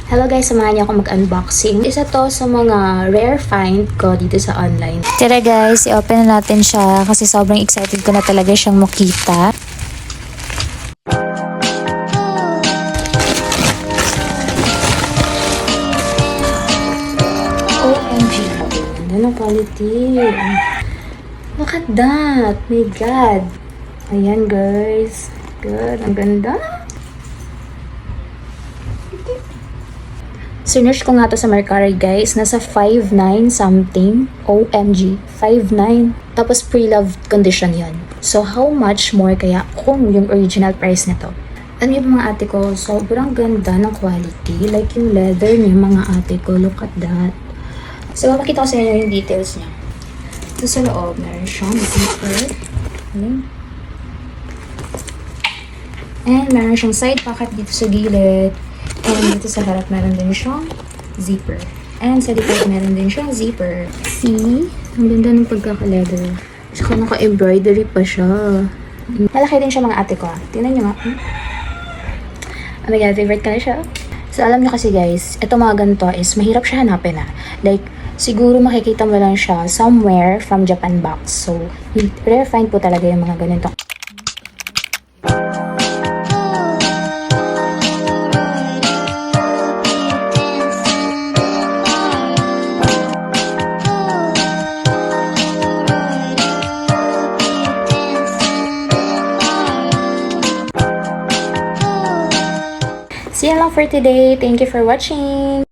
Hello guys, samahan niyo ako mag-unboxing. Isa to sa mga rare find ko dito sa online. Tara guys, i-open na natin siya kasi sobrang excited ko na talaga siyang makita. OMG. Ganda ng quality. Look at that. My God. Ayan guys. Good. Ang ganda. Sinerch ko nga to sa Mercari guys. Nasa 5.9 something. OMG. 5.9. Tapos pre-loved condition yan. So how much more kaya kung yung original price nito? Ano yung mga ate ko? Sobrang ganda ng quality. Like yung leather niya mga ate ko. Look at that. So makita ko sa inyo yung details niya. Ito sa loob. Meron siyang zipper. Okay. And meron siyang side pocket dito sa gilid. And dito sa harap meron din siyang zipper. And sa likod meron din siyang zipper. See? Ang ganda ng pagkaka-leather. Saka naka-embroidery pa siya. Malaki din siya mga ate ko. Tingnan nyo nga. Oh my God, favorite ko na siya. So alam nyo kasi guys, ito mga ganito is mahirap siya hanapin na. Like, siguro makikita mo lang siya somewhere from Japan box. So, rare find po talaga yung mga ganito. See you lang for today. Thank you for watching.